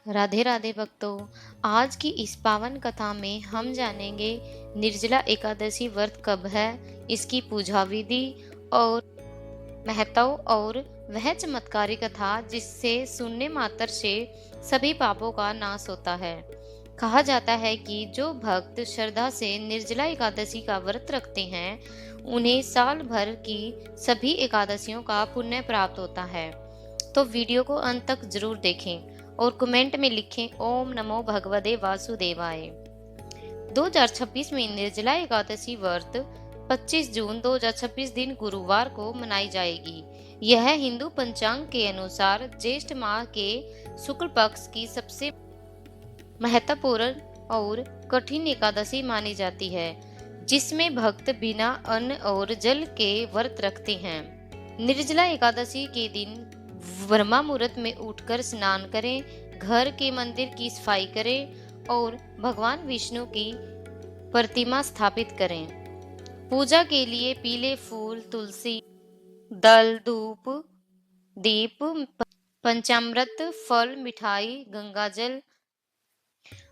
राधे राधे भक्तों। आज की इस पावन कथा में हम जानेंगे निर्जला एकादशी व्रत कब है, इसकी पूजा विधि और महत्व और वह चमत्कारी कथा जिससे सुनने मात्र से सभी पापों का नाश होता है। कहा जाता है कि जो भक्त श्रद्धा से निर्जला एकादशी का व्रत रखते हैं, उन्हें साल भर की सभी एकादशियों का पुण्य प्राप्त होता है। तो वीडियो को अंत तक जरूर देखें और कमेंट में लिखें ओम नमो भगवते वासुदेवाय। 2026 में निर्जला एकादशी व्रत 25 जून 2026 दिन गुरुवार को मनाई जाएगी। यह हिंदू पंचांग के अनुसार ज्येष्ठ माह के शुक्ल पक्ष की सबसे महत्वपूर्ण और कठिन एकादशी मानी जाती है, जिसमें भक्त बिना अन्न और जल के व्रत रखते हैं। निर्जला एकादशी के दिन ब्रह्मा मुहूर्त में उठकर स्नान करें, घर के मंदिर की सफाई करें और भगवान विष्णु की प्रतिमा स्थापित करें। पूजा के लिए पीले फूल, तुलसी दल, धूप, दीप, पंचामृत, फल, मिठाई, गंगाजल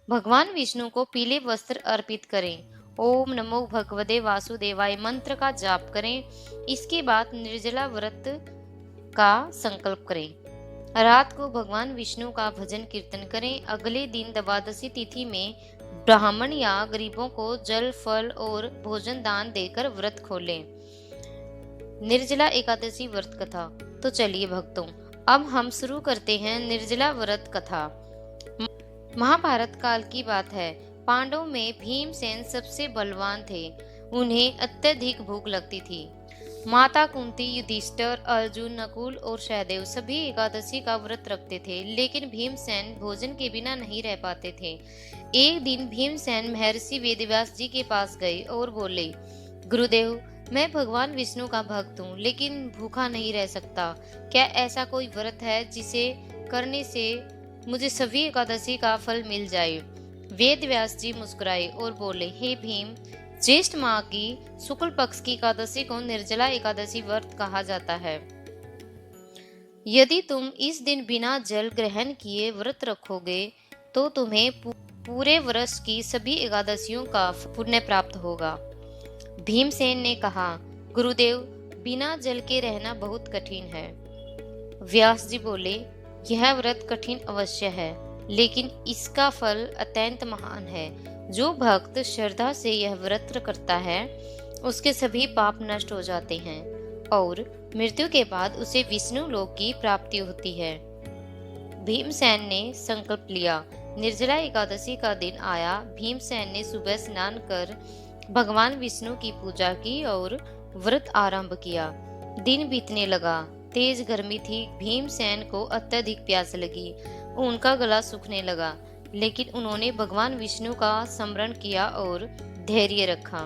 भगवान विष्णु को पीले वस्त्र अर्पित करें। ओम नमो भगवते वासुदेवाय मंत्र का जाप करें। इसके बाद निर्जला व्रत का संकल्प करें। रात को भगवान विष्णु का भजन कीर्तन करें। अगले दिन द्वादशी तिथि में ब्राह्मण या गरीबों को जल, फल और भोजन दान देकर व्रत खोलें। निर्जला एकादशी व्रत कथा। तो चलिए भक्तों, अब हम शुरू करते हैं निर्जला व्रत कथा। महाभारत काल की बात है। पांडवों में भीमसेन सबसे बलवान थे। उन्हें अत्यधिक भूख लगती थी। माता कुंती, युधिष्ठिर, अर्जुन, नकुल और सहदेव सभी एकादशी का व्रत रखते थे, लेकिन भीमसेन भोजन के बिना नहीं रह पाते थे। एक दिन भीमसेन महर्षि वेदव्यास जी के पास गए और बोले, गुरुदेव, मैं भगवान विष्णु का भक्त हूँ, लेकिन भूखा नहीं रह सकता। क्या ऐसा कोई व्रत है जिसे करने से मुझे सभी एकादशी का फल मिल जाए? वेद व्यास जी मुस्कुराए और बोले, हे भीम, ज्येष्ठ माह की शुक्ल पक्ष की एकादशी को निर्जला एकादशी व्रत कहा जाता है। यदि तुम इस दिन बिना जल ग्रहण किए व्रत रखोगे तो तुम्हें पूरे वर्ष की सभी एकादशियों का पुण्य प्राप्त होगा। भीमसेन ने कहा, गुरुदेव, बिना जल के रहना बहुत कठिन है। व्यास जी बोले, यह व्रत कठिन अवश्य है, लेकिन इसका फल अत्यंत महान है। जो भक्त श्रद्धा से यह व्रत करता है, उसके सभी पाप नष्ट हो जाते हैं और मृत्यु के बाद उसे विष्णु लोक की प्राप्ति होती है। भीमसेन ने संकल्प लिया। निर्जला एकादशी का दिन आया। भीमसेन ने सुबह स्नान कर भगवान विष्णु की पूजा की और व्रत आरंभ किया। दिन बीतने लगा। तेज गर्मी थी। भीमसेन को अत्यधिक प्यास लगी। उनका गला सूखने लगा, लेकिन उन्होंने भगवान विष्णु का स्मरण किया और धैर्य रखा।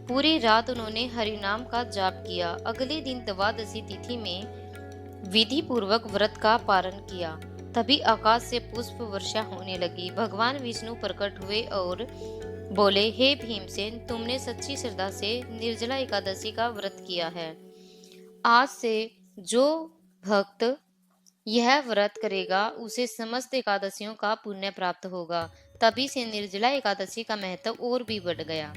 पूरी रात उन्होंने हरिनाम का जाप किया। अगले दिन द्वादशी तिथि में विधि पूर्वक व्रत का पारण किया। तभी आकाश से पुष्प वर्षा होने लगी। भगवान विष्णु प्रकट हुए और बोले, हे भीमसेन, तुमने सच्ची श्रद्धा से निर्जला एकादशी का व्रत किया है। आज से जो भक्त यह व्रत करेगा, उसे समस्त एकादशियों का पुण्य प्राप्त होगा। तभी से निर्जला एकादशी का महत्व और भी बढ़ गया।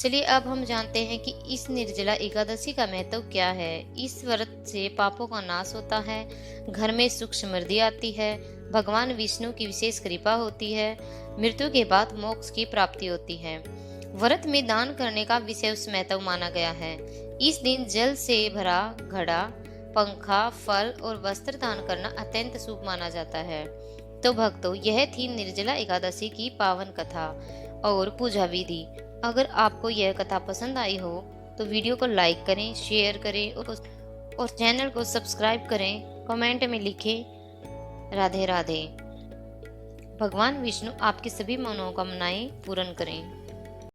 चलिए अब हम जानते हैं कि इस निर्जला एकादशी का महत्व क्या है। इस व्रत से पापों का नाश होता है, घर में सुख समृद्धि आती है, भगवान विष्णु की विशेष कृपा होती है, मृत्यु के बाद मोक्ष की प्राप्ति होती है। व्रत में दान करने का विशेष महत्व माना गया है। इस दिन जल से भरा घड़ा, पंखा, फल और वस्त्र दान करना अत्यंत शुभ माना जाता है। तो भक्तों, यह थी निर्जला एकादशी की पावन कथा और पूजा विधि। अगर आपको यह कथा पसंद आई हो तो वीडियो को लाइक करें, शेयर करें और चैनल को सब्सक्राइब करें। कमेंट में लिखें राधे राधे। भगवान विष्णु आपकी सभी मनोकामनाएं पूर्ण करें।